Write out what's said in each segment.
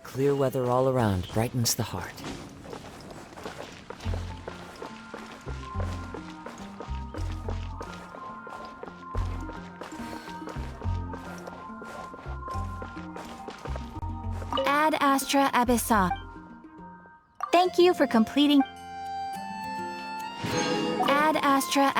Clear weather all around brightens the heart. Ad Astra Abyssa. Thank you for completing Ad Astra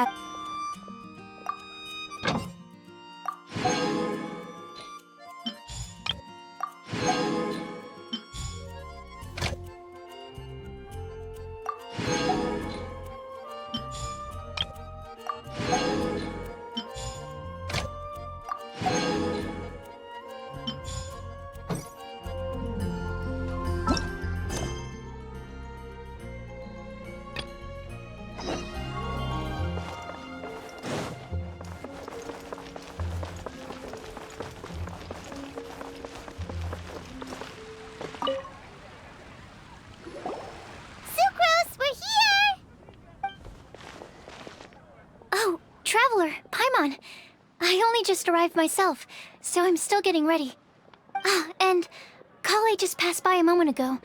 Traveler, Paimon. I only just arrived myself, so I'm still getting ready. Ah, and Kale just passed by a moment ago.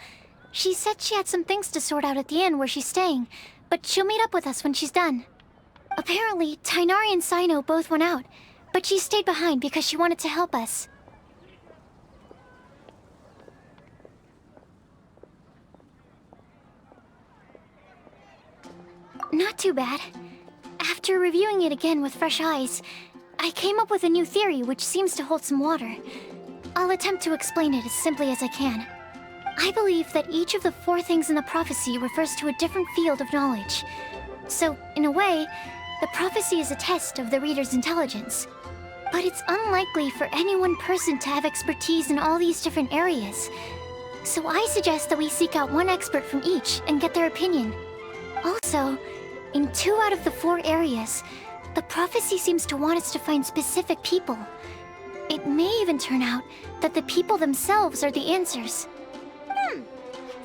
She said she had some things to sort out at the inn where she's staying, but she'll meet up with us when she's done. Apparently, Tainari and Sino both went out, but she stayed behind because she wanted to help us. Not too bad. After reviewing it again with fresh eyes, I came up with a new theory which seems to hold some water. I'll attempt to explain it as simply as I can. I believe that each of the 4 things in the prophecy refers to a different field of knowledge. So, in a way, the prophecy is a test of the reader's intelligence. But it's unlikely for any one person to have expertise in all these different areas. So I suggest that we seek out one expert from each and get their opinion. Also, in 2 out of the 4 areas, the prophecy seems to want us to find specific people. It may even turn out that the people themselves are the answers.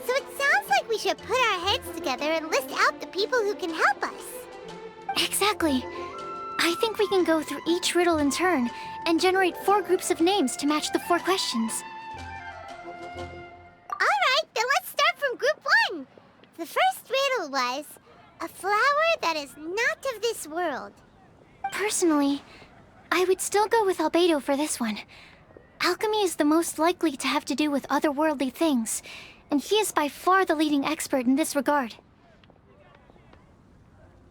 So it sounds like we should put our heads together and list out the people who can help us. Exactly. I think we can go through each riddle in turn and generate 4 groups of names to match the 4 questions. Alright, then let's start from group 1. The first riddle was, a flower that is not of this world. Personally, I would still go with Albedo for this one. Alchemy is the most likely to have to do with otherworldly things, and he is by far the leading expert in this regard.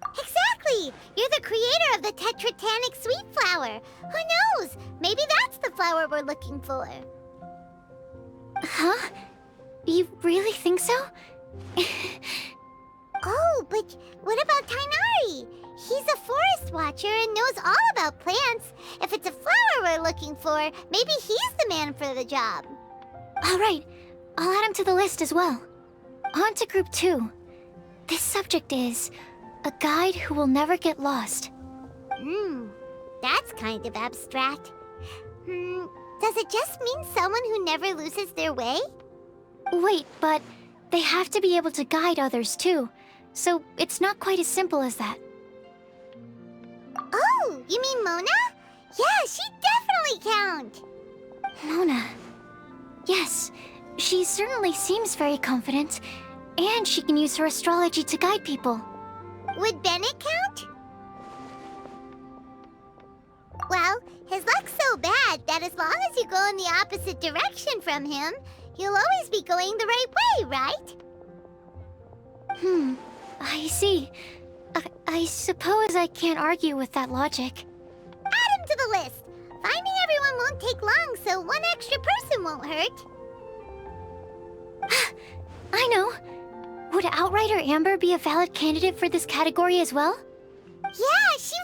Exactly! You're the creator of the tetratanic sweet flower. Who knows? Maybe that's the flower we're looking for. Huh? You really think so? Oh, but what about Tainari? He's a forest watcher and knows all about plants. If it's a flower we're looking for, maybe he's the man for the job. All right, I'll add him to the list as well. On to group 2. This subject is a guide who will never get lost. That's kind of abstract. Does it just mean someone who never loses their way? Wait, but they have to be able to guide others too. So it's not quite as simple as that. Oh, you mean Mona? Yeah, she definitely count. Mona. Yes, she certainly seems very confident, and she can use her astrology to guide people. Would Bennett count? Well, his luck's so bad that as long as you go in the opposite direction from him, you'll always be going the right way, right? I see. I suppose I can't argue with that logic. Add him to the list. Finding everyone won't take long, so one extra person won't hurt. I know. Would Outrider Amber be a valid candidate for this category as well? Yeah, she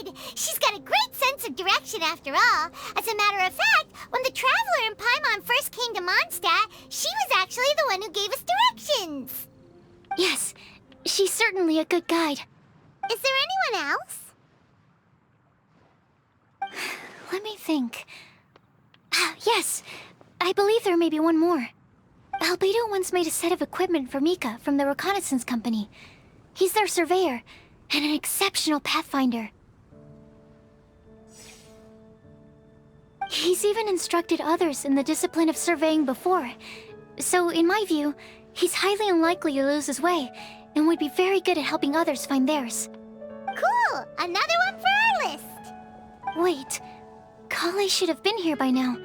would! She's got a great sense of direction after all. As a matter of fact, when the Traveler and Paimon first came to Mondstadt, she was actually the one who gave us directions. Yes, She's certainly a good guide. Is there anyone else? Let me think. Yes, I believe there may be one more. Albedo once made a set of equipment for Mika from the reconnaissance company. He's their surveyor, and an exceptional pathfinder. He's even instructed others in the discipline of surveying before. So, in my view, he's highly unlikely to lose his way, and would be very good at helping others find theirs. Cool! Another one for our list! Wait, Kale should have been here by now.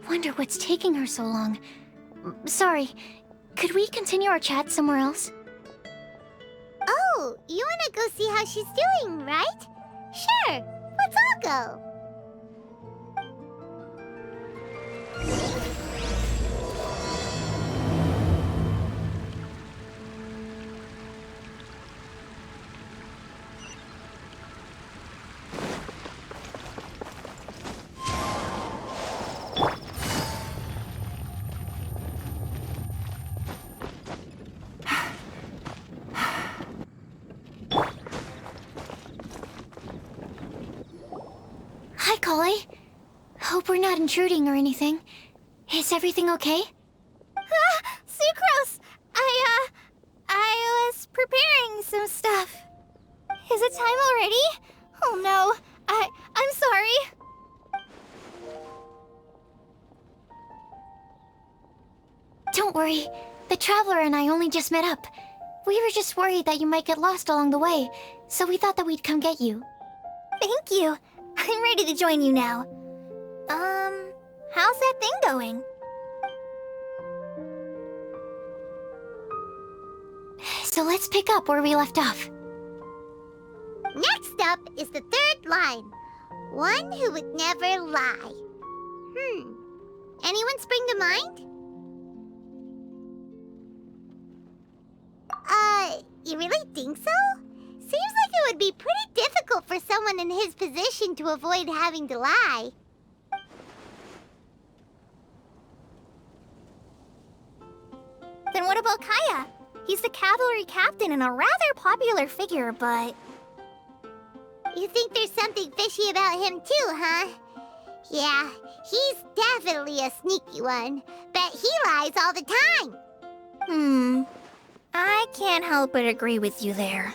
Wonder what's taking her so long. Sorry, could we continue our chat somewhere else? Oh, you wanna go see how she's doing, right? Sure, let's all go. Hi, Kale. Hope we're not intruding or anything. Is everything okay? Sucrose! I was preparing some stuff. Is it time already? Oh no, I'm sorry. Don't worry. The Traveler and I only just met up. We were just worried that you might get lost along the way, so we thought that we'd come get you. Thank you. I'm ready to join you now. How's that thing going? So let's pick up where we left off. Next up is the third line. One who would never lie. Anyone spring to mind? You really think so? Seems like it would be pretty difficult for someone in his position to avoid having to lie. Then what about Kaya? He's the cavalry captain and a rather popular figure, but... You think there's something fishy about him too, huh? Yeah, he's definitely a sneaky one. Bet he lies all the time. I can't help but agree with you there.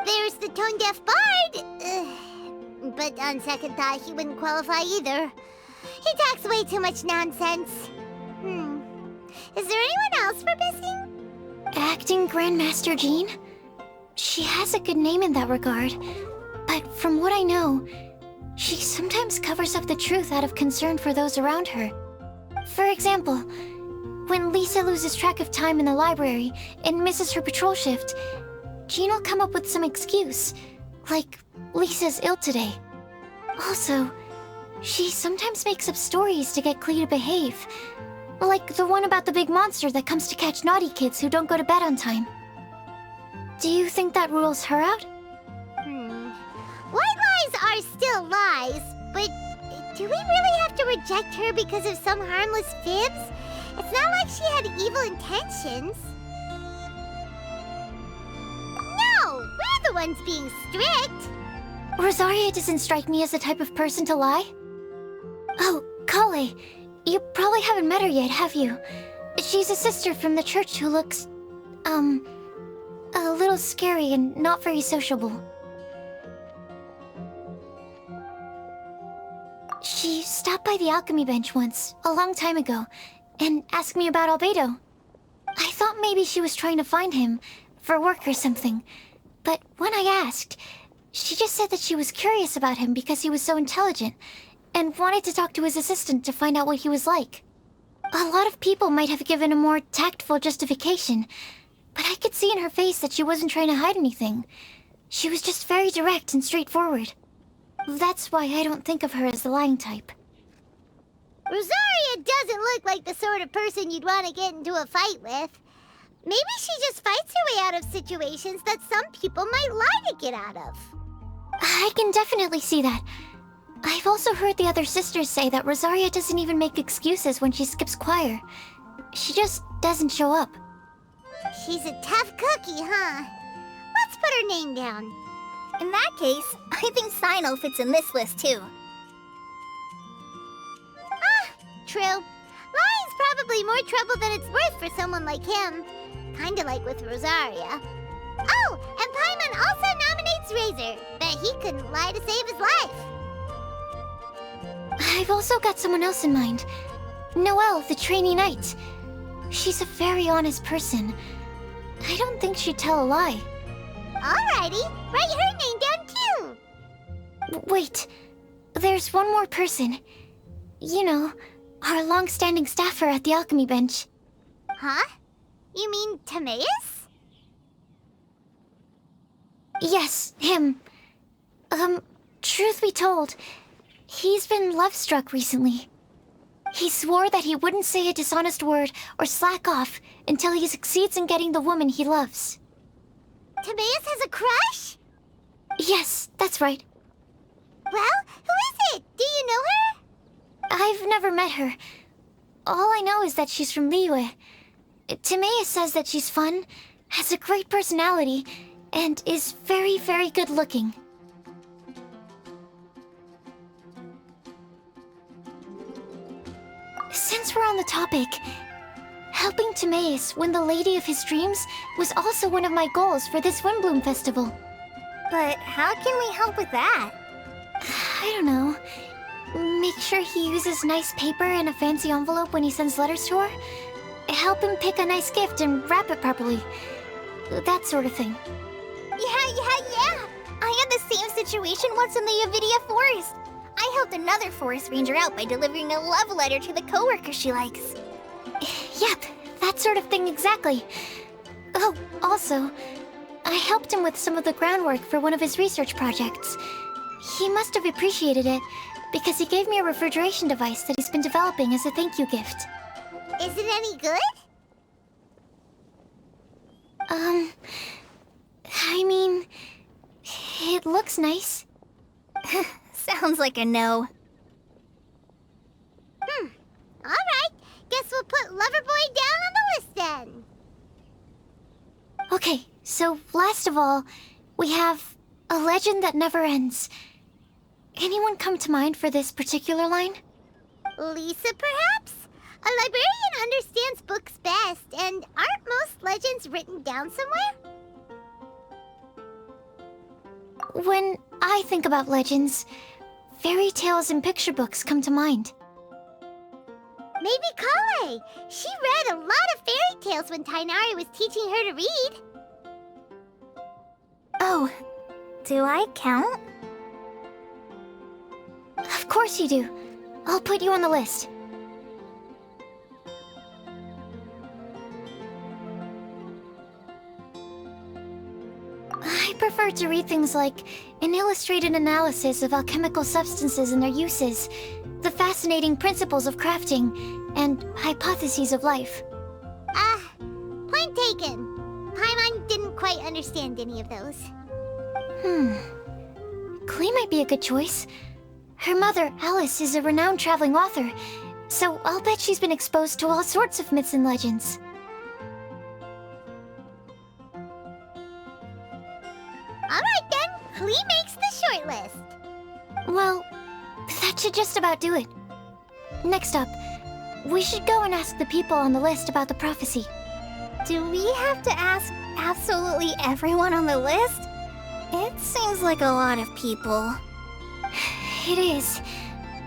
There's the tone-deaf bard. But on second thought, he wouldn't qualify either. He talks way too much nonsense. Is there anyone else we're missing? Acting Grandmaster Jean? She has a good name in that regard, but from what I know, she sometimes covers up the truth out of concern for those around her. For example, when Lisa loses track of time in the library and misses her patrol shift, Jean will come up with some excuse, like Lisa's ill today. Also, she sometimes makes up stories to get Klee to behave, like the one about the big monster that comes to catch naughty kids who don't go to bed on time. Do you think that rules her out? White lies are still lies, but do we really have to reject her because of some harmless fibs? It's not like she had evil intentions. No, we're the ones being strict. Rosaria doesn't strike me as the type of person to lie. Oh, Kale, you probably haven't met her yet, have you? She's a sister from the church who looks, a little scary and not very sociable. She stopped by the alchemy bench once, a long time ago, and asked me about Albedo. I thought maybe she was trying to find him, for work or something. But when I asked, she just said that she was curious about him because he was so intelligent, and wanted to talk to his assistant to find out what he was like. A lot of people might have given a more tactful justification, but I could see in her face that she wasn't trying to hide anything. She was just very direct and straightforward. That's why I don't think of her as the lying type. Rosaria doesn't look like the sort of person you'd want to get into a fight with. Maybe she just fights her way out of situations that some people might lie to get out of. I can definitely see that. I've also heard the other sisters say that Rosaria doesn't even make excuses when she skips choir. She just doesn't show up. She's a tough cookie, huh? put her name down. In that case, I think Sino fits in this list too. Ah, true. Lying's probably more trouble than it's worth for someone like him. Kinda like with Rosaria. Oh, and Paimon also nominates Razor, but he couldn't lie to save his life. I've also got someone else in mind. Noelle, the trainee knight. She's a very honest person. I don't think she'd tell a lie. Alrighty, write her name down too. Wait, there's one more person. You know, our long-standing staffer at the alchemy bench. Huh? You mean Timaeus? Yes, him. Truth be told, he's been love-struck recently. He swore that he wouldn't say a dishonest word or slack off until he succeeds in getting the woman he loves. Timaeus has a crush? Yes, that's right. Well, who is it? Do you know her? I've never met her. All I know is that she's from Liyue. Timaeus says that she's fun, has a great personality, and is very, very good looking. Since we're on the topic, helping Timaeus win the lady of his dreams was also one of my goals for this Windbloom Festival. But how can we help with that? I don't know. Make sure he uses nice paper and a fancy envelope when he sends letters to her. Help him pick a nice gift and wrap it properly. That sort of thing. Yeah. I had the same situation once in the Avidia Forest. I helped another forest ranger out by delivering a love letter to the coworker she likes. Yep, that sort of thing exactly. Oh, also, I helped him with some of the groundwork for one of his research projects. He must have appreciated it, because he gave me a refrigeration device that he's been developing as a thank you gift. Is it any good? I mean, it looks nice. Sounds like a no. Alright, guess we'll put Loverboy down on the list then. Okay, so last of all, we have a legend that never ends. Anyone come to mind for this particular line? Lisa, perhaps? A librarian understands books best, and aren't most legends written down somewhere? When I think about legends, fairy tales and picture books come to mind. Maybe Kale. She read a lot of fairy tales when Tainari was teaching her to read. Oh, Do I count? of course you do. I'll put you on the list. I prefer to read things like an illustrated analysis of alchemical substances and their uses, the fascinating principles of crafting, and hypotheses of life. Point taken. Paimon didn't quite understand any of those. Klee might be a good choice. Her mother, Alice, is a renowned traveling author, so I'll bet she's been exposed to all sorts of myths and legends. Alright then, Klee makes the short list. Well, that should just about do it. Next up, we should go and ask the people on the list about the prophecy. Do we have to ask absolutely everyone on the list? It seems like a lot of people. It is.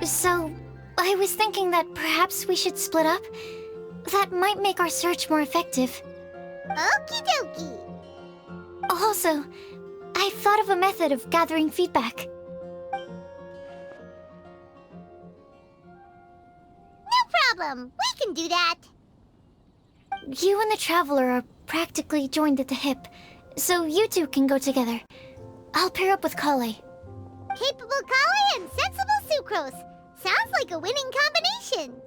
So, I was thinking that perhaps we should split up. That might make our search more effective. Okie dokie. Also, I've thought of a method of gathering feedback. No problem. We can do that. You and the Traveler are practically joined at the hip, so you two can go together. I'll pair up with Kale. Capable Kale and sensible Sucrose. Sounds like a winning combination.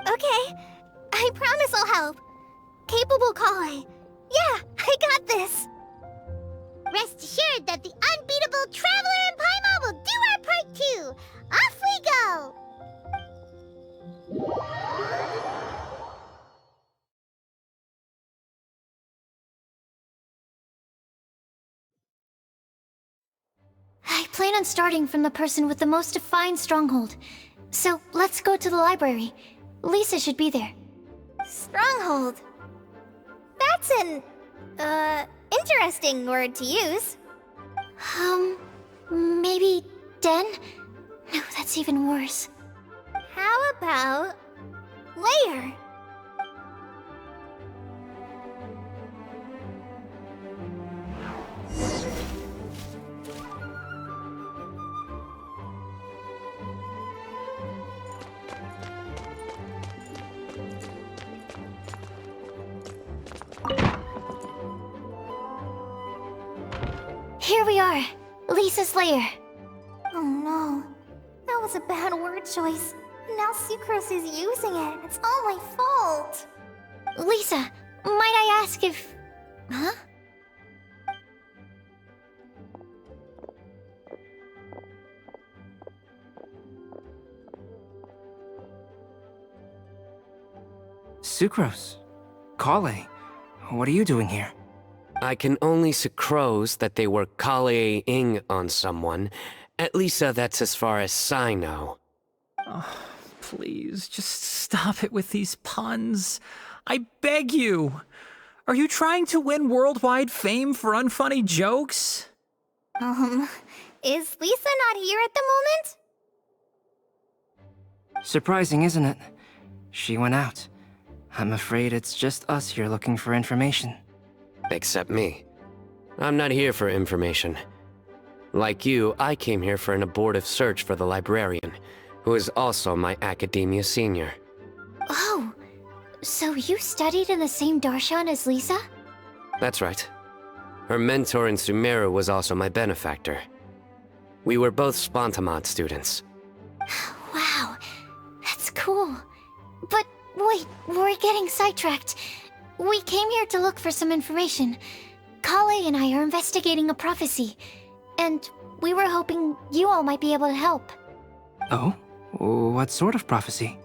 Okay, I promise I'll help. Capable Kale. Yeah, I got this. Rest assured that the unbeatable Traveler and Paimon will do our part too. Off we go! I plan on starting from the person with the most defined stronghold. So let's go to the library. Lisa should be there. Stronghold. That's an, interesting word to use. Maybe den? No, that's even worse. How about layer? Here we are, Lisa's lair. Oh no, that was a bad word choice. Now Sucrose is using it. It's all my fault. Lisa, might I ask if... Huh? Sucrose. Kale. What are you doing here? I can only sucrose that they were kale-ing on someone. At least that's as far as I know. Oh, please, just stop it with these puns. I beg you. Are you trying to win worldwide fame for unfunny jokes? Is Lisa not here at the moment? Surprising, isn't it? She went out. I'm afraid it's just us here looking for information. Except me. I'm not here for information. Like you, I came here for an abortive search for the librarian, who is also my academia senior. Oh, so you studied in the same darshan as Lisa? That's right. Her mentor in Sumeru was also my benefactor. We were both Spontamod students. Wow, that's cool. But wait, we're getting sidetracked. We came here to look for some information. Kale and I are investigating a prophecy, and we were hoping you all might be able to help. Oh? What sort of prophecy?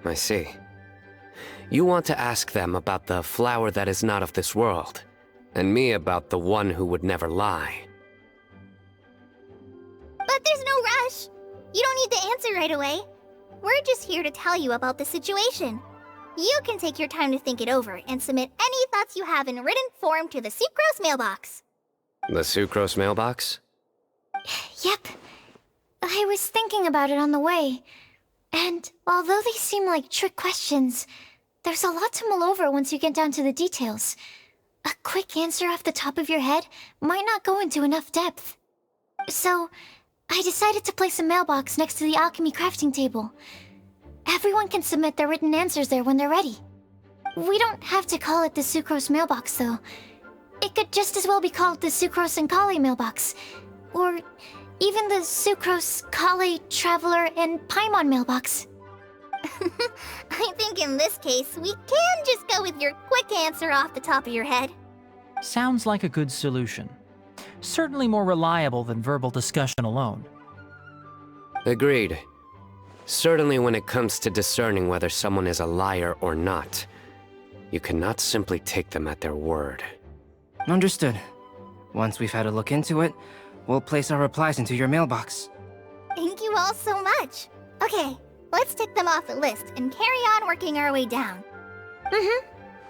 I see. You want to ask them about the flower that is not of this world, and me about the one who would never lie. But there's no rush. You don't need to answer right away. We're just here to tell you about the situation. You can take your time to think it over and submit any thoughts you have in written form to the Sucrose mailbox. The Sucrose mailbox? Yep. I was thinking about it on the way. And although they seem like trick questions, there's a lot to mull over once you get down to the details. A quick answer off the top of your head might not go into enough depth. So, I decided to place a mailbox next to the alchemy crafting table. Everyone can submit their written answers there when they're ready. We don't have to call it the Sucrose mailbox, though. It could just as well be called the Sucrose and Kale mailbox. Or even the Sucrose, Kale, Traveler, and Paimon mailbox. I think in this case, we can just go with your quick answer off the top of your head. Sounds like a good solution. Certainly more reliable than verbal discussion alone. Agreed. Certainly when it comes to discerning whether someone is a liar or not, you cannot simply take them at their word. Understood. Once we've had a look into it, we'll place our replies into your mailbox. Thank you all so much. Okay, let's tick them off the list and carry on working our way down.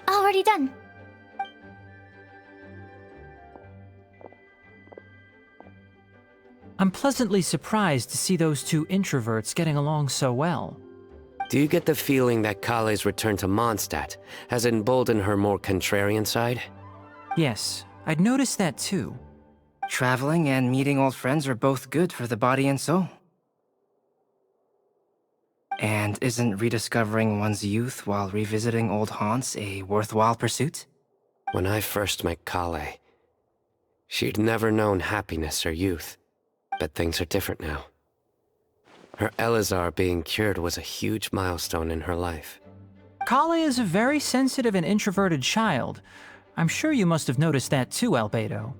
Already done. I'm pleasantly surprised to see those two introverts getting along so well. Do you get the feeling that Kale's return to Mondstadt has emboldened her more contrarian side? Yes, I'd noticed that too. Traveling and meeting old friends are both good for the body and soul. And isn't rediscovering one's youth while revisiting old haunts a worthwhile pursuit? When I first met Kale, she'd never known happiness or youth. But things are different now. Her Elazar being cured was a huge milestone in her life. Kale is a very sensitive and introverted child. I'm sure you must have noticed that too, Albedo.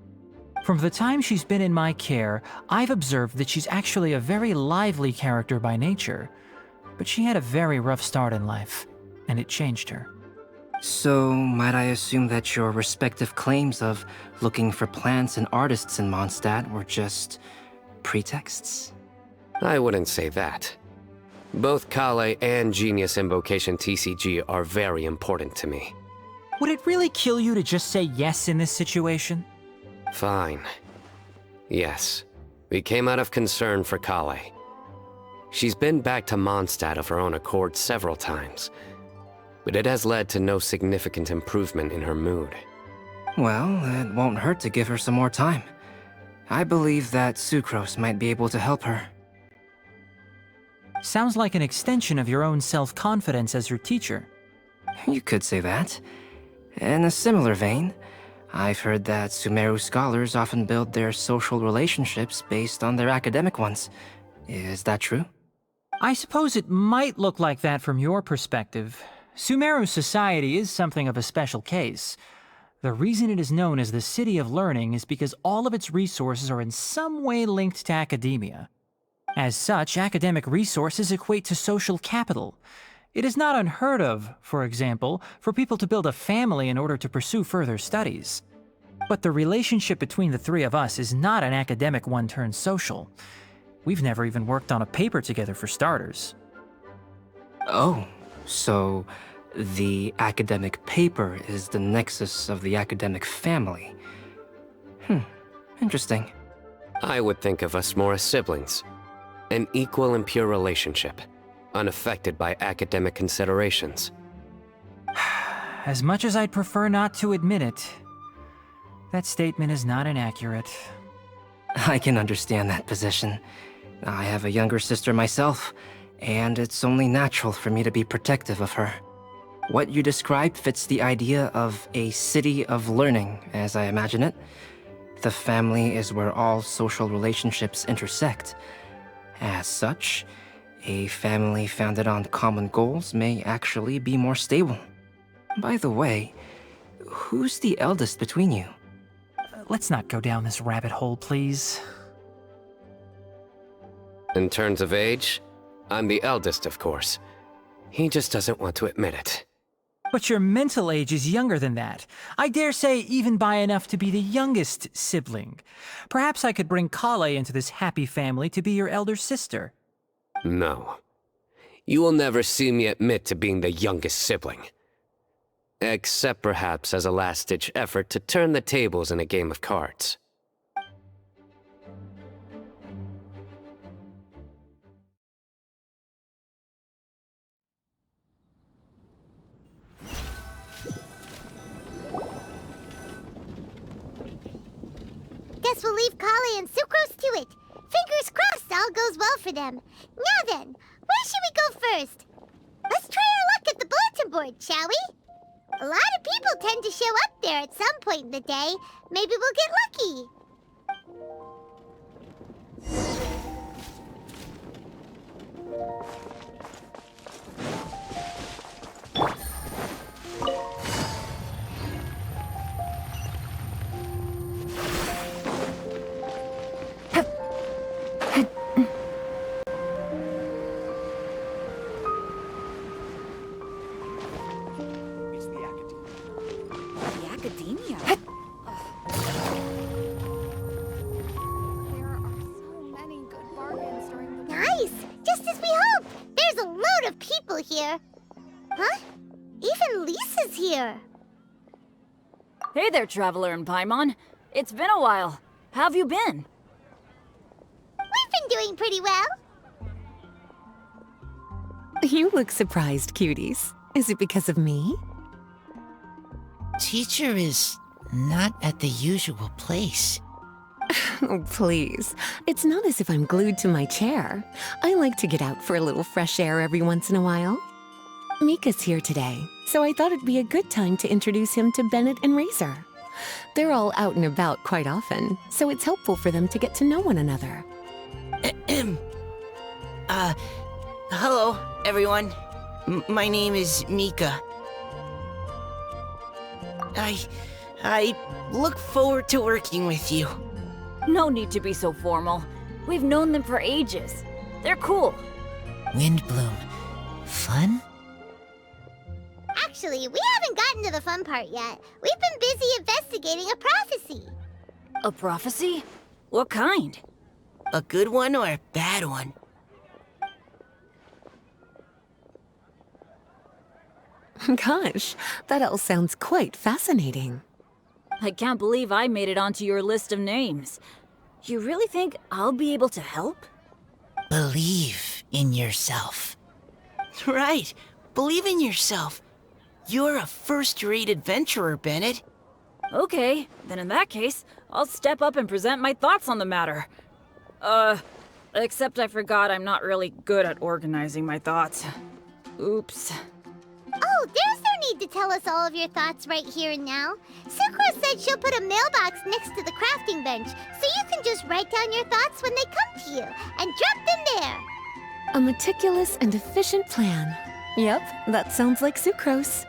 From the time she's been in my care, I've observed that she's actually a very lively character by nature. But she had a very rough start in life, and it changed her. So, might I assume that your respective claims of looking for plants and artists in Mondstadt were just pretexts? I wouldn't say that. Both Kale and Genius Invocation TCG are very important to me. Would it really kill you to just say yes in this situation? Fine. Yes, we came out of concern for Kale. She's been back to Mondstadt of her own accord several times, but it has led to no significant improvement in her mood. Well, it won't hurt to give her some more time. I believe that Sucrose might be able to help her. Sounds like an extension of your own self-confidence as her teacher. You could say that. In a similar vein, I've heard that Sumeru scholars often build their social relationships based on their academic ones. Is that true? I suppose it might look like that from your perspective. Sumeru society is something of a special case. The reason it is known as the City of Learning is because all of its resources are in some way linked to academia. As such, academic resources equate to social capital. It is not unheard of, for example, for people to build a family in order to pursue further studies. But the relationship between the three of us is not an academic one turned social. We've never even worked on a paper together for starters. Oh, so the academic paper is the nexus of the academic family. Interesting. I would think of us more as siblings. An equal and pure relationship, unaffected by academic considerations. As much as I'd prefer not to admit it, that statement is not inaccurate. I can understand that position. I have a younger sister myself, and it's only natural for me to be protective of her. What you described fits the idea of a city of learning, as I imagine it. The family is where all social relationships intersect. As such, a family founded on common goals may actually be more stable. By the way, who's the eldest between you? Let's not go down this rabbit hole, please. In terms of age, I'm the eldest, of course. He just doesn't want to admit it. But your mental age is younger than that. I dare say even by enough to be the youngest sibling. Perhaps I could bring Kale into this happy family to be your elder sister. No. You will never see me admit to being the youngest sibling. Except perhaps as a last-ditch effort to turn the tables in a game of cards. Guess we'll leave Kale and Sucrose to it. Fingers crossed all goes well for them. Now then, where should we go first? Let's try our luck at the bulletin board, shall we? A lot of people tend to show up there at some point in the day. Maybe we'll get lucky. Here. Huh? Even Lisa's here. Hey there, Traveler and Paimon. It's been a while. How have you been? We've been doing pretty well. You look surprised, cuties. Is it because of me? Teacher is not at the usual place. Oh, please. It's not as if I'm glued to my chair. I like to get out for a little fresh air every once in a while. Mika's here today, so I thought it'd be a good time to introduce him to Bennett and Razor. They're all out and about quite often, so it's helpful for them to get to know one another. Hello, everyone. My name is Mika. I look forward to working with you. No need to be so formal. We've known them for ages. They're cool. Windbloom. Fun? Actually, we haven't gotten to the fun part yet. We've been busy investigating a prophecy. A prophecy? What kind? A good one or a bad one? Gosh, that all sounds quite fascinating. I can't believe I made it onto your list of names. You really think I'll be able to help? Believe in yourself. Right. Believe in yourself. You're a first-rate adventurer, Bennett. Okay, then in that case, I'll step up and present my thoughts on the matter. Except I forgot I'm not really good at organizing my thoughts. Oops. Oh, there's no need to tell us all of your thoughts right here and now. Sucrose said she'll put a mailbox next to the crafting bench, so you can just write down your thoughts when they come to you, and drop them there. A meticulous and efficient plan. Yep, that sounds like sucrose.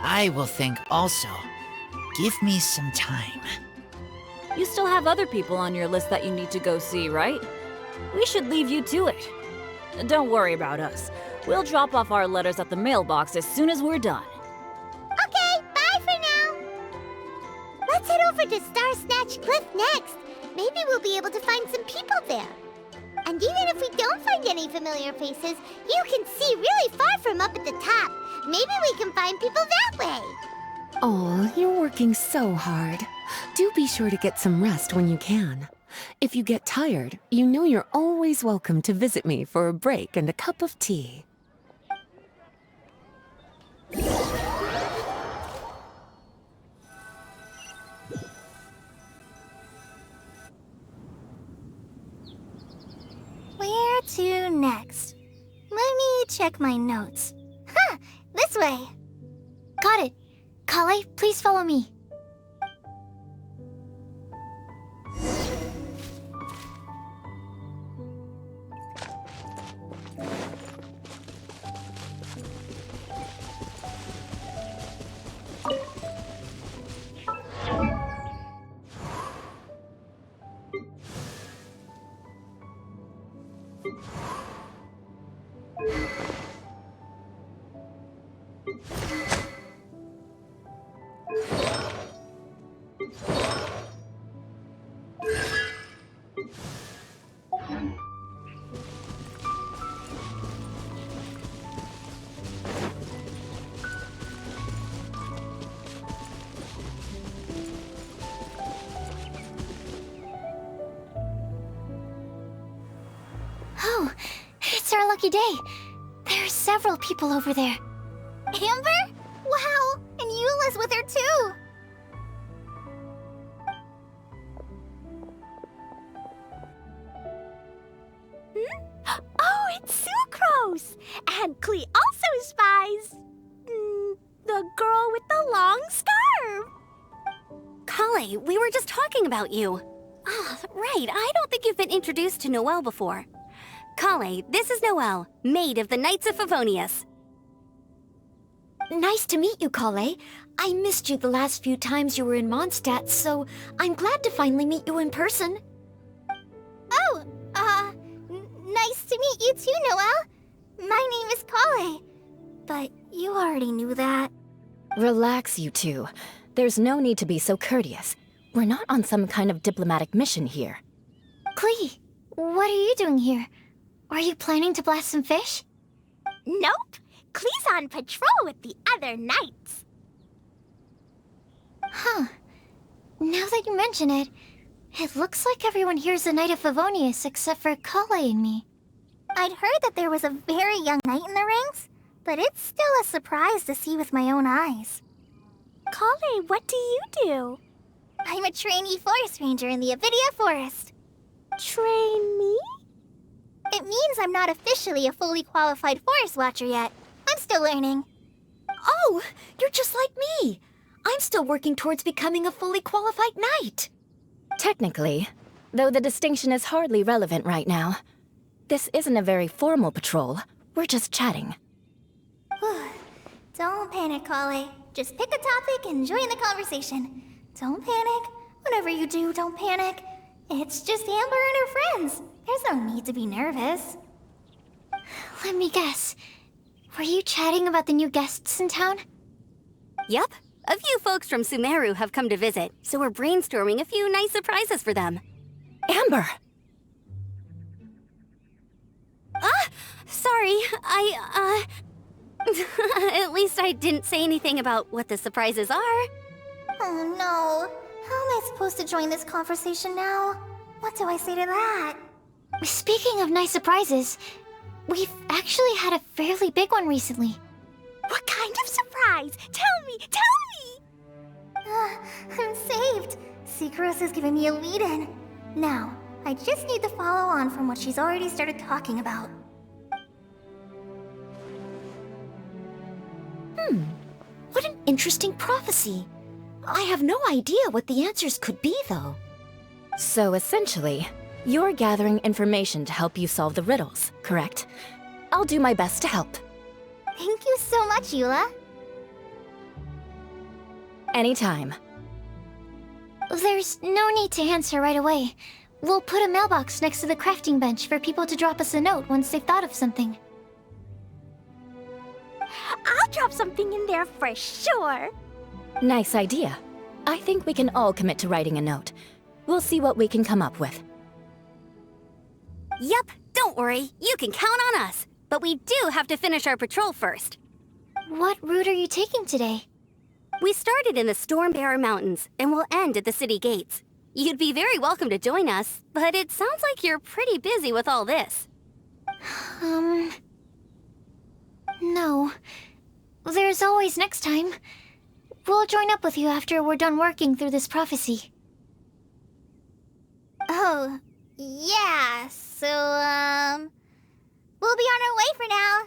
I will think also. Give me some time. You still have other people on your list that you need to go see, right? We should leave you to it. Don't worry about us. We'll drop off our letters at the mailbox as soon as we're done. Okay, bye for now. Let's head over to Star Snatch Cliff next. Maybe we'll be able to find some people there. And even if we don't find any familiar faces, you can see really far from up at the top. Maybe we can find people that way. Oh, you're working so hard. Do be sure to get some rest when you can. If you get tired, you know you're always welcome to visit me for a break and a cup of tea. Where to next? Let me check my notes. Huh, this way. Got it. Kale, please follow me. Oh, it's our lucky day. There are several people over there. Amber? Wow, and Eula's with her too. Oh, it's Sucrose! And Klee also spies the girl with the long scarf. Kale, we were just talking about you. Ah, right, I don't think you've been introduced to Noelle before. Kale, this is Noelle, maid of the Knights of Favonius. Nice to meet you, Kale. I missed you the last few times you were in Mondstadt, so I'm glad to finally meet you in person. Oh, nice to meet you too, Noelle. My name is Kale. But you already knew that. Relax, you two. There's no need to be so courteous. We're not on some kind of diplomatic mission here. Klee, what are you doing here? Are you planning to blast some fish? Nope. Klee's on patrol with the other knights. Huh. Now that you mention it, it looks like everyone here is a Knight of Favonius except for Kale and me. I'd heard that there was a very young knight in the rings, but it's still a surprise to see with my own eyes. Kale, what do you do? I'm a trainee forest ranger in the Avidia Forest. Trainee? It means I'm not officially a fully qualified forest watcher yet. I'm still learning. Oh, you're just like me. I'm still working towards becoming a fully qualified knight. Technically, though the distinction is hardly relevant right now. This isn't a very formal patrol. We're just chatting. Don't panic, Kale. Just pick a topic and join the conversation. Don't panic. Whatever you do, don't panic. It's just Amber and her friends. There's no need to be nervous. Let me guess. Were you chatting about the new guests in town? Yup. A few folks from Sumeru have come to visit, so we're brainstorming a few nice surprises for them. Amber! Sorry, At least I didn't say anything about what the surprises are. Oh no. How am I supposed to join this conversation now? What do I say to that? Speaking of nice surprises, we've actually had a fairly big one recently. What kind of surprise? Tell me! I'm saved. Sucrose has given me a lead-in. Now, I just need to follow on from what she's already started talking about. What an interesting prophecy. I have no idea what the answers could be, though. So essentially, you're gathering information to help you solve the riddles, correct? I'll do my best to help. Thank you so much, Eula. Anytime. There's no need to answer right away. We'll put a mailbox next to the crafting bench for people to drop us a note once they've thought of something. I'll drop something in there for sure. Nice idea. I think we can all commit to writing a note. We'll see what we can come up with. Yup, don't worry. You can count on us. But we do have to finish our patrol first. What route are you taking today? We started in the Stormbearer Mountains, and we'll end at the city gates. You'd be very welcome to join us, but it sounds like you're pretty busy with all this. No. There's always next time. We'll join up with you after we're done working through this prophecy. Oh, yeah, so, we'll be on our way for now.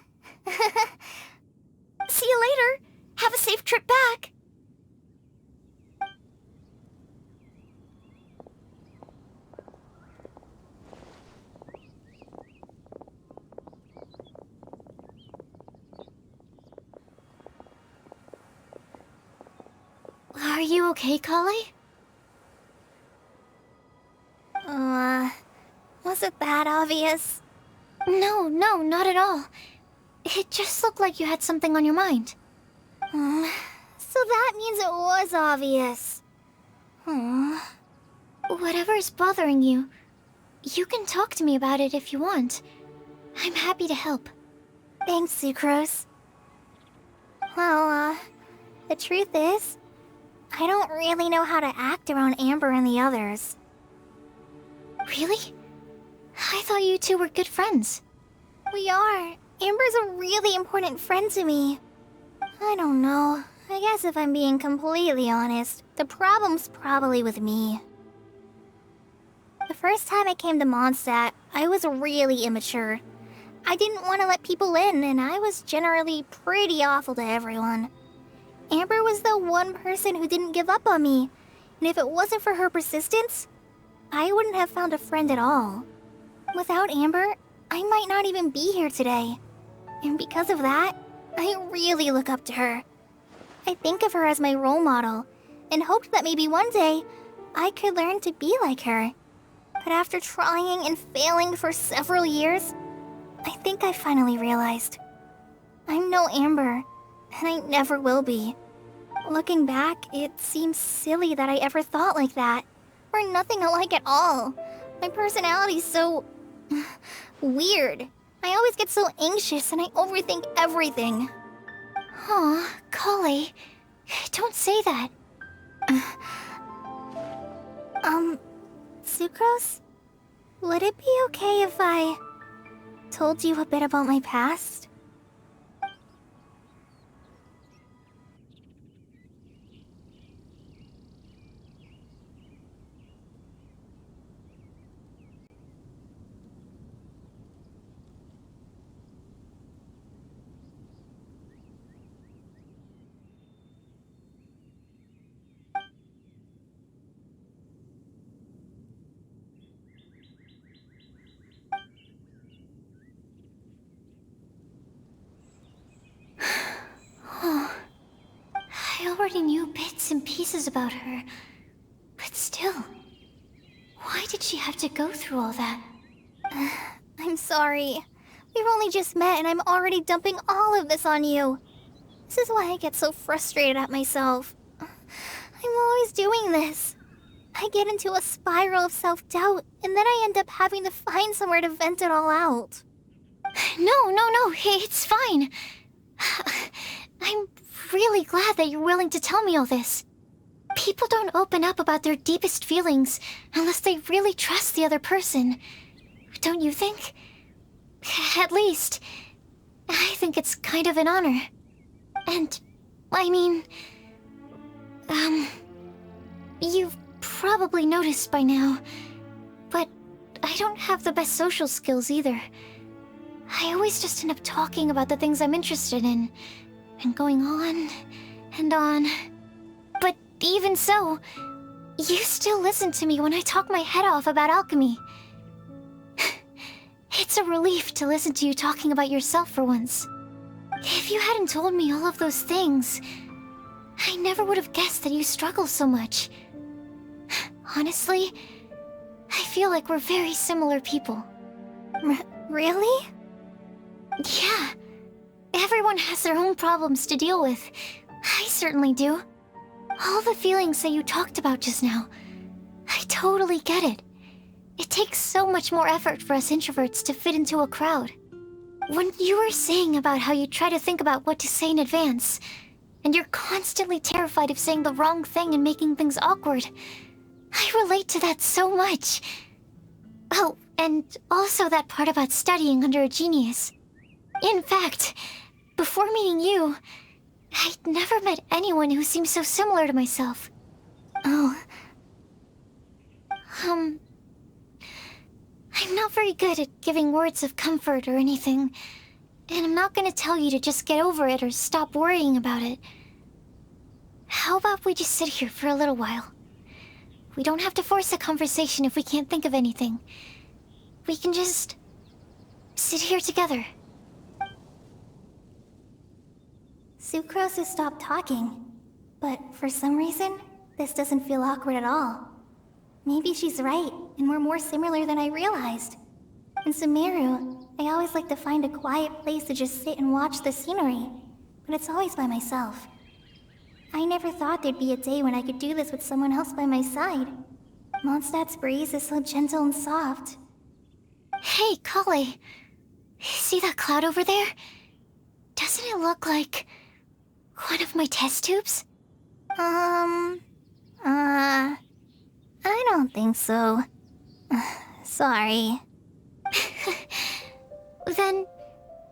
See you later. Have a safe trip back. Are you okay, Kale? Was it that obvious? No, not at all. It just looked like you had something on your mind. So that means it was obvious. Whatever's bothering you, you can talk to me about it if you want. I'm happy to help. Thanks, Sucrose. Well, the truth is, I don't really know how to act around Amber and the others. Really? I thought you two were good friends. We are. Amber's a really important friend to me. I don't know. I guess if I'm being completely honest, the problem's probably with me. The first time I came to Mondstadt, I was really immature. I didn't want to let people in, and I was generally pretty awful to everyone. Amber was the one person who didn't give up on me, and if it wasn't for her persistence, I wouldn't have found a friend at all. Without Amber, I might not even be here today. And because of that, I really look up to her. I think of her as my role model, and hoped that maybe one day, I could learn to be like her. But after trying and failing for several years, I think I finally realized. I'm no Amber, and I never will be. Looking back, it seems silly that I ever thought like that. We're nothing alike at all. My personality's so... weird. I always get so anxious and I overthink everything. Aw, Kale. Don't say that. Sucrose? Would it be okay if I told you a bit about my past? I already knew bits and pieces about her. But still, why did she have to go through all that? I'm sorry. We've only just met and I'm already dumping all of this on you. This is why I get so frustrated at myself. I'm always doing this. I get into a spiral of self-doubt, and then I end up having to find somewhere to vent it all out. No, it's fine. I'm really glad that you're willing to tell me all this. People don't open up about their deepest feelings unless they really trust the other person. Don't you think? At least, I think it's kind of an honor. And, I mean... You've probably noticed by now, but I don't have the best social skills either. I always just end up talking about the things I'm interested in, and going on and on. But even so, you still listen to me when I talk my head off about alchemy. It's a relief to listen to you talking about yourself for once. If you hadn't told me all of those things, I never would have guessed that you struggle so much. Honestly, I feel like we're very similar people. Really? Yeah. Everyone has their own problems to deal with. I certainly do. All the feelings that you talked about just now, I totally get it. It takes so much more effort for us introverts to fit into a crowd. When you were saying about how you try to think about what to say in advance, and you're constantly terrified of saying the wrong thing and making things awkward, I relate to that so much. Oh, and also that part about studying under a genius. In fact, before meeting you, I'd never met anyone who seemed so similar to myself. Oh. I'm not very good at giving words of comfort or anything, and I'm not gonna tell you to just get over it or stop worrying about it. How about we just sit here for a little while? We don't have to force a conversation if we can't think of anything. We can just sit here together. Sucrose has stopped talking, but for some reason, this doesn't feel awkward at all. Maybe she's right, and we're more similar than I realized. In Sumeru, I always like to find a quiet place to just sit and watch the scenery, but it's always by myself. I never thought there'd be a day when I could do this with someone else by my side. Mondstadt's breeze is so gentle and soft. Hey, Kale. See that cloud over there? Doesn't it look like one of my test tubes? I don't think so. Sorry. Then,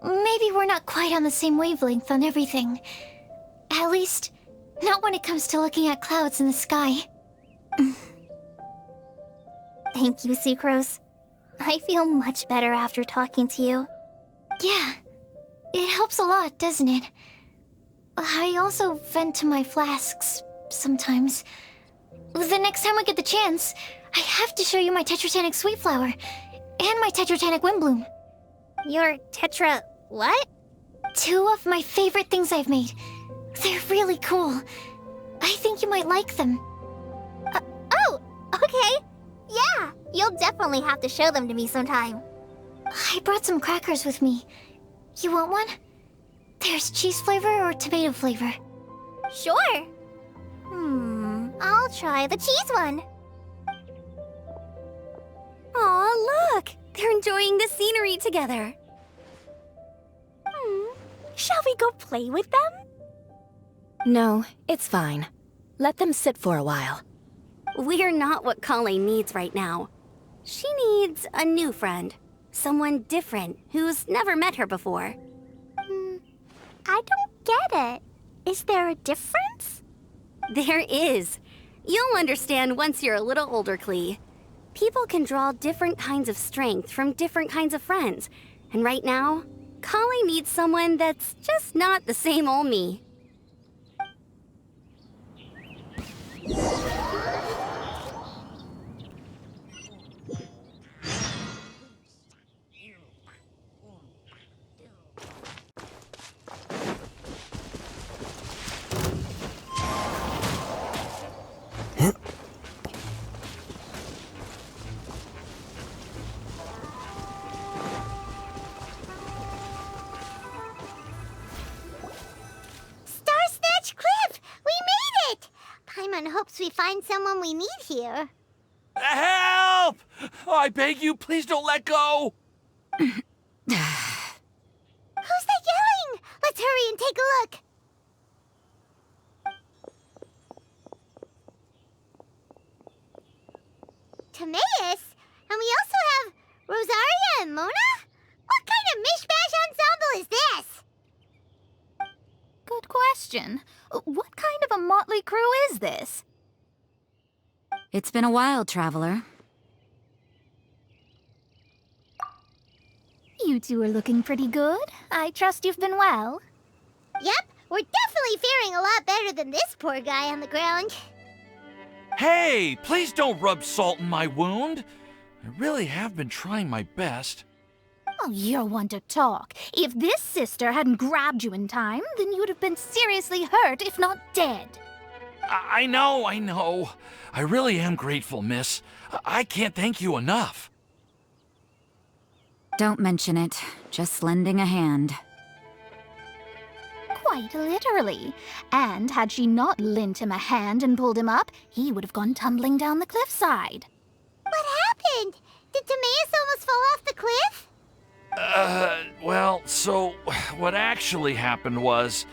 maybe we're not quite on the same wavelength on everything. At least, not when it comes to looking at clouds in the sky. Thank you, Sucrose. I feel much better after talking to you. Yeah, it helps a lot, doesn't it? I also vent to my flasks sometimes. The next time I get the chance, I have to show you my Tetratanic Sweet Flower and my Tetratanic Windbloom. Your Tetra... what? 2 of my favorite things I've made. They're really cool. I think you might like them. Oh, okay. Yeah, you'll definitely have to show them to me sometime. I brought some crackers with me. You want one? There's cheese flavor or tomato flavor. Sure. I'll try the cheese one. Aw, look! They're enjoying the scenery together. Shall we go play with them? No, it's fine. Let them sit for a while. We're not what Kale needs right now. She needs a new friend. Someone different, who's never met her before. I don't get it. Is there a difference? There is. You'll understand once you're a little older, Klee. People can draw different kinds of strength from different kinds of friends. And right now, Kale needs someone that's just not the same old me. hopes we find someone we need here. Help! Oh, I beg you, please don't let go! Who's that yelling? Let's hurry and take a look. Timaeus? And we also have Rosaria and Mona? What kind of mishmash ensemble is this? Good question. What kind of a motley crew is this? It's been a while, Traveler. You two are looking pretty good. I trust you've been well. Yep, we're definitely faring a lot better than this poor guy on the ground. Hey, please don't rub salt in my wound. I really have been trying my best. Oh, you're one to talk. If this sister hadn't grabbed you in time, then you'd have been seriously hurt, if not dead. I know. I really am grateful, miss. I can't thank you enough. Don't mention it. Just lending a hand. Quite literally. And had she not lent him a hand and pulled him up, he would have gone tumbling down the cliffside. What happened? Did Timaeus almost fall off the cliff? Well, so what actually happened was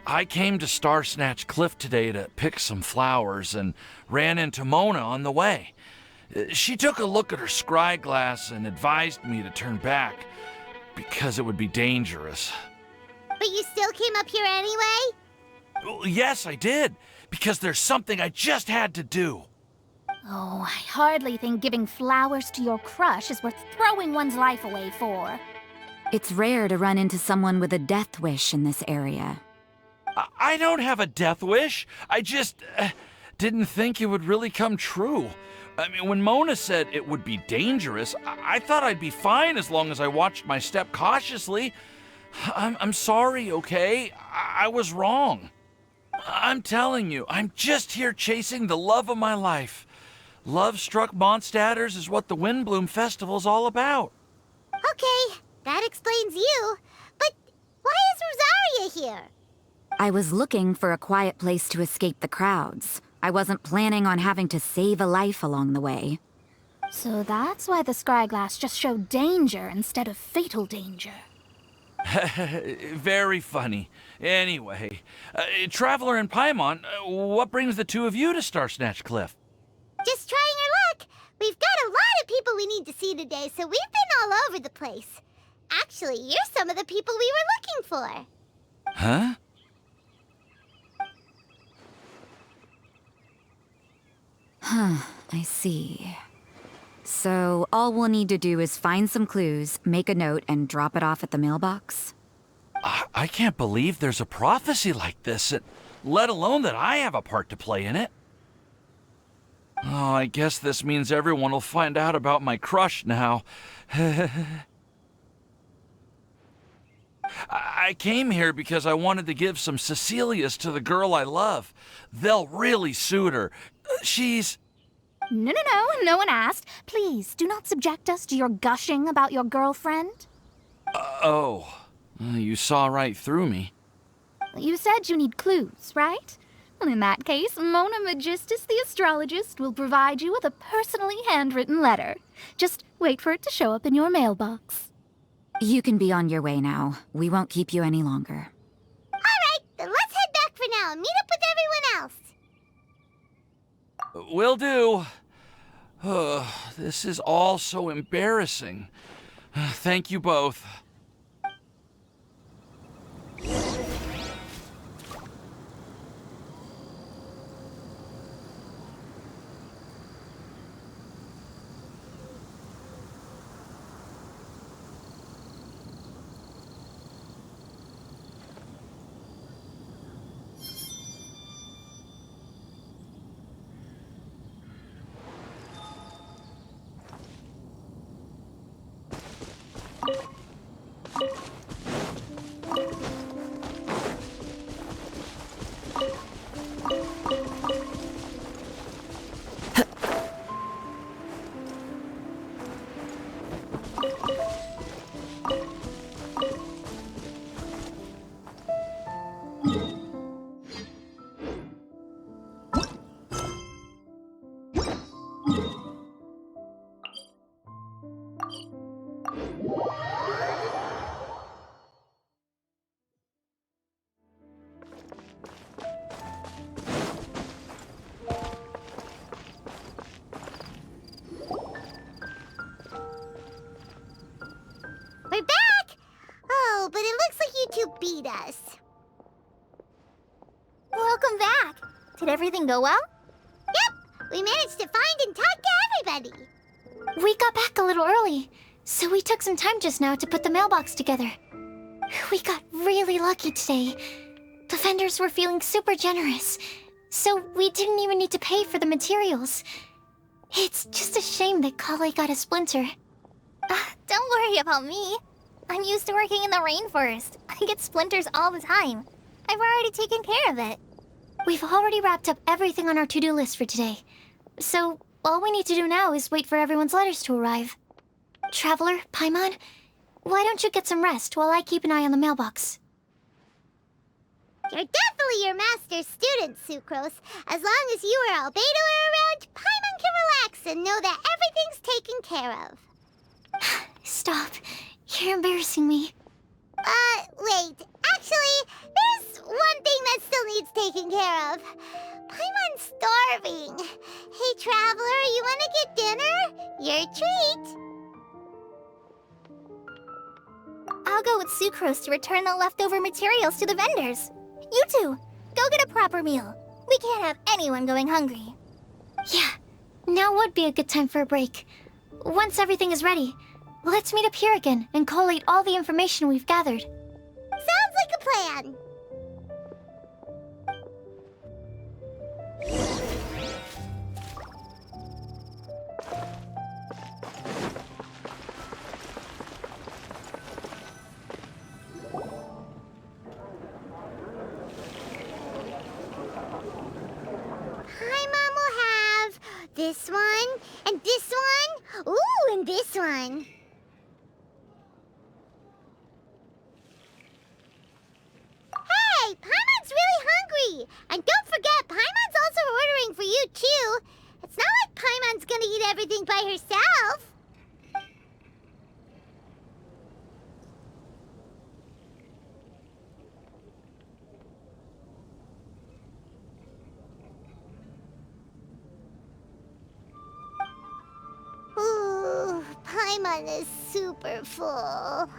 I came to Star Snatch Cliff today to pick some flowers and ran into Mona on the way. She took a look at her scry glass and advised me to turn back because it would be dangerous. But you still came up here anyway? Well, yes, I did, because there's something I just had to do. Oh, I hardly think giving flowers to your crush is worth throwing one's life away for. It's rare to run into someone with a death wish in this area. I don't have a death wish. I just didn't think it would really come true. I mean, when Mona said it would be dangerous, I thought I'd be fine as long as I watched my step cautiously. I'm sorry, okay? I was wrong. I'm telling you, I'm just here chasing the love of my life. Love-struck Mondstadters is what the Windbloom Festival's all about. Okay, that explains you. But why is Rosaria here? I was looking for a quiet place to escape the crowds. I wasn't planning on having to save a life along the way. So that's why the scryglass just showed danger instead of fatal danger. Very funny. Anyway, Traveler and Paimon, what brings the two of you to Star Snatch Cliff? Just trying our luck. We've got a lot of people we need to see today, so we've been all over the place. Actually, you're some of the people we were looking for. Huh? I see. So all we'll need to do is find some clues, make a note, and drop it off at the mailbox? I can't believe there's a prophecy like this, let alone that I have a part to play in it. Oh, I guess this means everyone will find out about my crush now. I came here because I wanted to give some Cecilias to the girl I love. They'll really suit her. She's... No one asked. Please, do not subject us to your gushing about your girlfriend. You saw right through me. You said you need clues, right? Well, in that case, Mona Magistus the astrologist will provide you with a personally handwritten letter. Just wait for it to show up in your mailbox. You can be on your way now. We won't keep you any longer. All right, then let's head back for now and meet up with everyone else. Will do. This is all so embarrassing. Thank you both. us. Welcome back. Did everything go well? Yep, we managed to find and talk to everybody. We got back a little early, so we took some time just now to put the mailbox together. We got really lucky today. The vendors were feeling super generous, so we didn't even need to pay for the materials. It's just a shame that Kale got a splinter. Don't worry about me. I'm used to working in the rainforest. I get splinters all the time. I've already taken care of it. We've already wrapped up everything on our to-do list for today. So, all we need to do now is wait for everyone's letters to arrive. Traveler, Paimon, why don't you get some rest while I keep an eye on the mailbox? You're definitely your master's student, Sucrose. As long as you or Albedo are around, Paimon can relax and know that everything's taken care of. Stop. You're embarrassing me. Wait. Actually, there's one thing that still needs taking care of. Paimon's starving. Hey, Traveler, you want to get dinner? Your treat. I'll go with Sucrose to return the leftover materials to the vendors. You two, go get a proper meal. We can't have anyone going hungry. Yeah, now would be a good time for a break. Once everything is ready, let's meet up here again and collate all the information we've gathered. Sounds like a plan. Paimon will have this one, and this one, ooh, and this one. Hey, Paimon's really hungry! And don't forget, Paimon's also ordering for you, too. It's not like Paimon's gonna eat everything by herself. Ooh, Paimon is super full.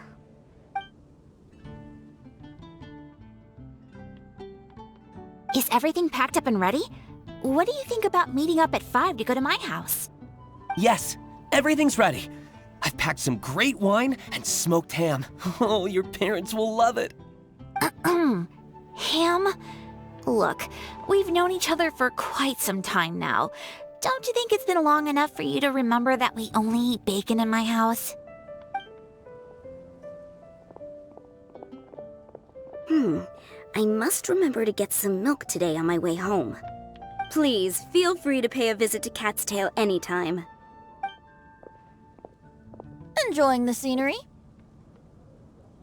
Is everything packed up and ready? What do you think about meeting up at 5 to go to my house? Yes, everything's ready. I've packed some great wine and smoked ham. Oh, your parents will love it. Ham? Look, we've known each other for quite some time now. Don't you think it's been long enough for you to remember that we only eat bacon in my house? I must remember to get some milk today on my way home. Please, feel free to pay a visit to Cat's Tail anytime. Enjoying the scenery?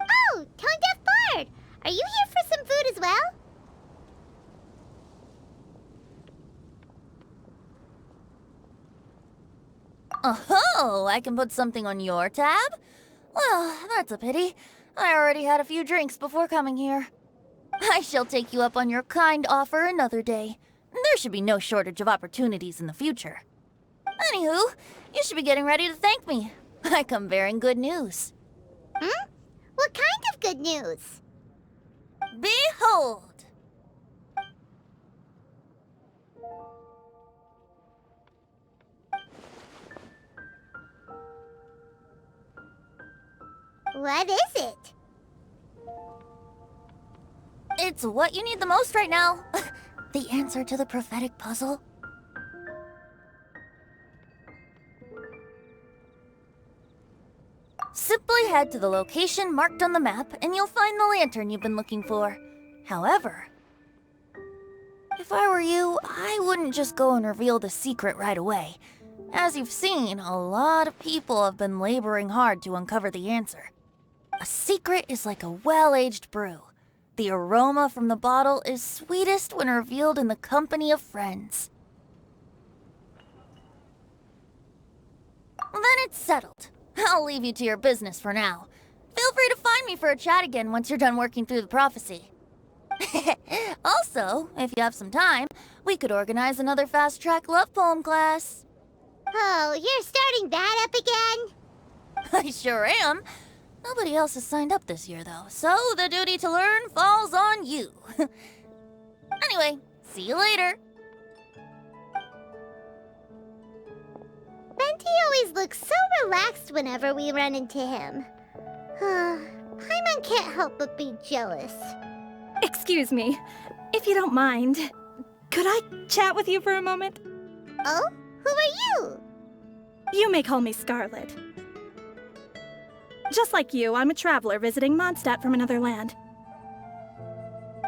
Oh, Tone Deaf Bard! Are you here for some food as well? Oh, I can put something on your tab? Well, that's a pity. I already had a few drinks before coming here. I shall take you up on your kind offer another day. There should be no shortage of opportunities in the future. Anywho, you should be getting ready to thank me. I come bearing good news. What kind of good news? Behold! What is it? It's what you need the most right now. The answer to the prophetic puzzle. Simply head to the location marked on the map and you'll find the lantern you've been looking for. However, if I were you, I wouldn't just go and reveal the secret right away. As you've seen, a lot of people have been laboring hard to uncover the answer. A secret is like a well-aged brew. The aroma from the bottle is sweetest when revealed in the company of friends. Then it's settled. I'll leave you to your business for now. Feel free to find me for a chat again once you're done working through the prophecy. Also, if you have some time, we could organize another fast-track love poem class. Oh, you're starting that up again? I sure am. Nobody else has signed up this year, though, so the duty to learn falls on you. Anyway, see you later. Venti always looks so relaxed whenever we run into him. Paimon can't help but be jealous. Excuse me, if you don't mind, could I chat with you for a moment? Oh? Who are you? You may call me Scarlet. Just like you, I'm a traveler visiting Mondstadt from another land.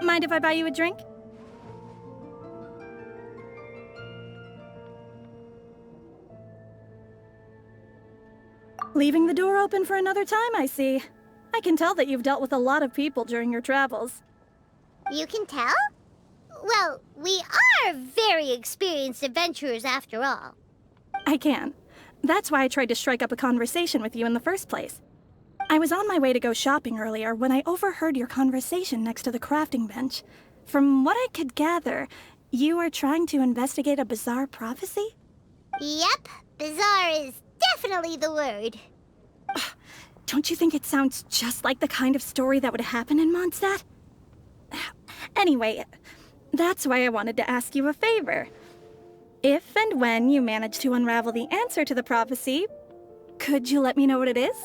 Mind if I buy you a drink? Leaving the door open for another time, I see. I can tell that you've dealt with a lot of people during your travels. You can tell? Well, we are very experienced adventurers after all. I can. That's why I tried to strike up a conversation with you in the first place. I was on my way to go shopping earlier when I overheard your conversation next to the crafting bench. From what I could gather, you are trying to investigate a bizarre prophecy? Yep, bizarre is definitely the word. Don't you think it sounds just like the kind of story that would happen in Mondstadt? Anyway, that's why I wanted to ask you a favor. If and when you manage to unravel the answer to the prophecy, could you let me know what it is?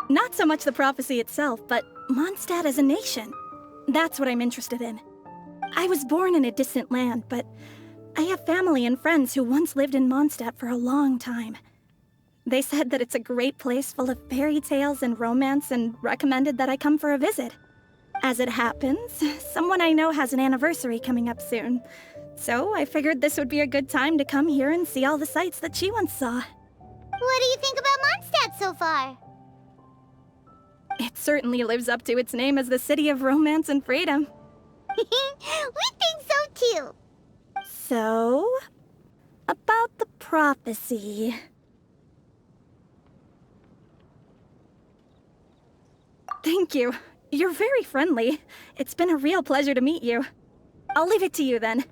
Not so much the prophecy itself, but Mondstadt as a nation. That's what I'm interested in. I was born in a distant land, but I have family and friends who once lived in Mondstadt for a long time. They said that it's a great place full of fairy tales and romance and recommended that I come for a visit. As it happens, someone I know has an anniversary coming up soon. So I figured this would be a good time to come here and see all the sights that she once saw. What do you think about Mondstadt so far? It certainly lives up to its name as the city of romance and freedom. We think so too. So, about the prophecy. Thank you. You're very friendly. It's been a real pleasure to meet you. I'll leave it to you then.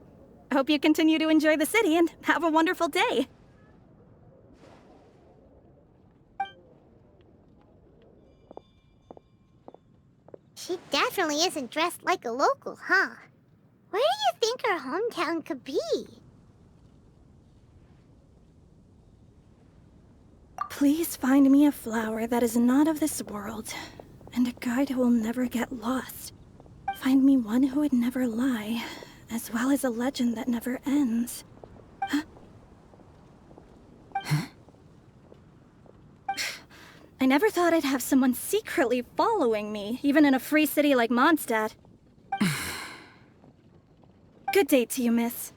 Hope you continue to enjoy the city and have a wonderful day. She definitely isn't dressed like a local, huh? Where do you think her hometown could be? Please find me a flower that is not of this world, and a guide who will never get lost. Find me one who would never lie, as well as a legend that never ends. Huh? I never thought I'd have someone secretly following me, even in a free city like Mondstadt. Good day to you, miss.